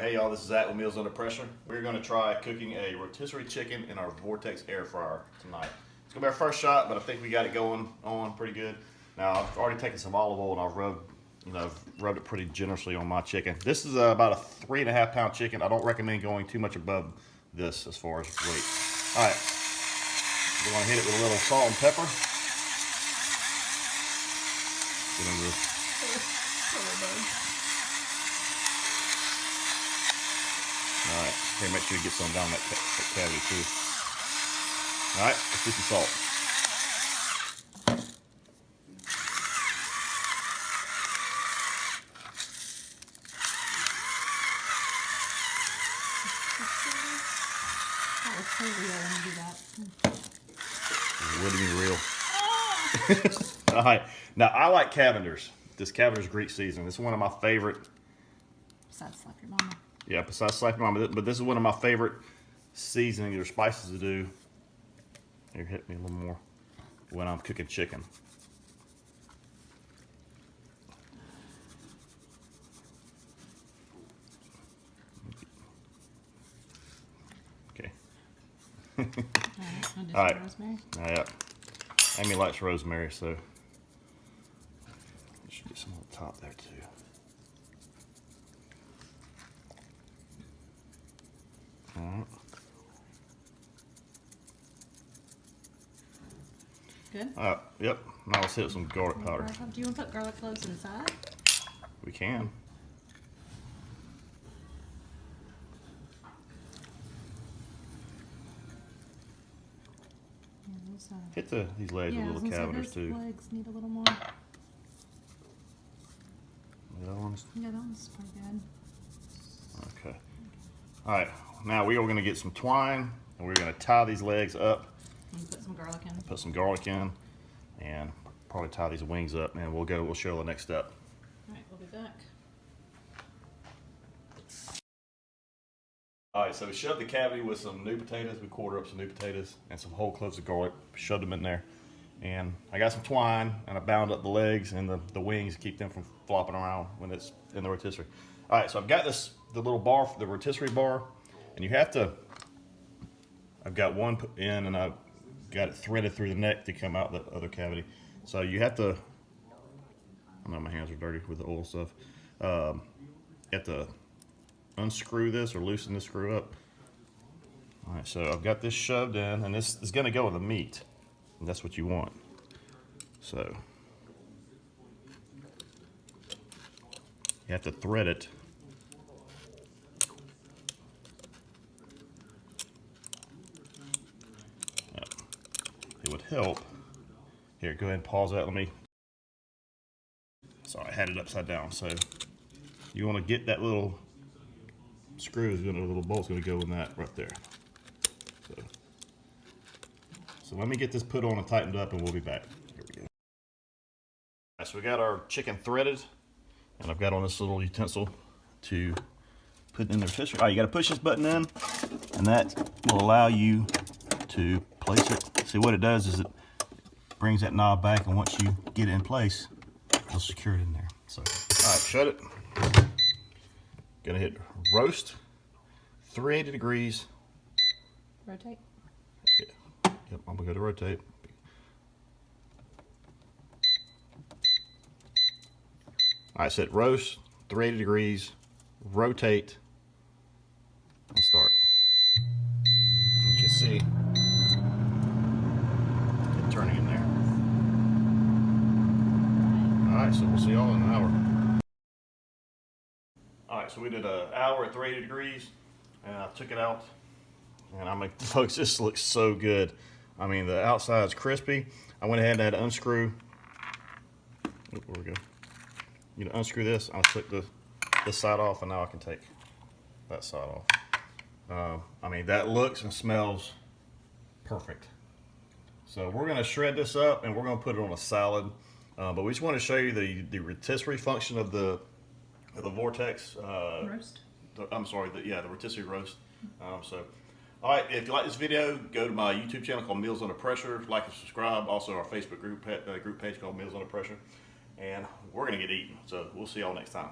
Alright, hey y'all, this is Zach with Meals Under Pressure. We're going to try cooking a rotisserie chicken in our Vortex air fryer tonight. It's going to be our first shot, but I think we got it going on pretty good. Now, I've already taken some olive oil and I've rubbed it pretty generously on my chicken. This is about a 3.5 pound chicken. I don't recommend going too much above this as far as weight. Alright, we're going to hit it with a little salt and pepper. Get into this. Alright, okay, make sure you get some down that cavity too. Alright, let's do some salt. That was so real when you do that. What do you mean real? Alright, now I like Cavender's. This Cavender's Greek seasoning. This is one of my favorite. Besides Slap Your Mama. Yeah, besides Slap Your Mama, but this is one of my favorite seasoning or spices to do. Here, hit me a little more when I'm cooking chicken. Okay. All right. Rosemary. Yeah. Amy likes rosemary, so you should get some on the top there too. Alright. Good? Yep. Now let's hit some garlic powder. Do you want to put garlic cloves inside? We can. Yeah, hit these legs with little Cavenders too. Legs need a little more. That one's? Yeah, that one's pretty good. Okay. Alright, now we are going to get some twine and we're going to tie these legs up. And put some garlic in. Put some garlic in and probably tie these wings up and we'll show the next step. Alright, we'll be back. Alright, so we shoved the cavity with some new potatoes. We quartered up some new potatoes and some whole cloves of garlic. Shoved them in there. And I got some twine and I bound up the legs and the wings to keep them from flopping around when it's in the rotisserie. Alright, so I've got the little bar, the rotisserie bar, and you have to, I've got one put in and I've got it threaded through the neck to come out the other cavity. So you have to, I know my hands are dirty with the oil stuff. You have to unscrew this or loosen this screw up. Alright, so I've got this shoved in and this is going to go with the meat. And that's what you want. So you have to thread it. It would help. Here, go ahead and pause that. Let me. Sorry, I had it upside down. So you want to get that little screw, the little bolt's going to go in that right there. So let me get this put on and tightened up, and we'll be back. Here we go. Right, so we got our chicken threaded, and I've got on this little utensil to put in the rotisserie. All right, you got to push this button in, and that will allow you to place it. See what it does is it brings that knob back, and once you get it in place, it'll secure it in there. So, all right, shut it. Gonna hit roast, 380 degrees. Rotate. Yep, I'm gonna go to rotate. I said roast, 380 degrees, rotate, and start. As you can see, it's turning in there. Alright, so we'll see y'all in an hour. Alright, so we did an hour at 380 degrees, and I took it out. And I'm like, folks, this looks so good. I mean, the outside's crispy. I went ahead and had to unscrew. There we go. You know, unscrew this. I took this side off, and now I can take that side off. I mean, that looks and smells perfect. So we're going to shred this up, and we're going to put it on a salad. But we just want to show you the rotisserie function of the Vortex Roast. I'm sorry, the rotisserie roast. All right, if you like this video, go to my YouTube channel called Meals Under Pressure. Like and subscribe. Also, our Facebook group page called Meals Under Pressure. And we're going to get eating. So we'll see y'all next time.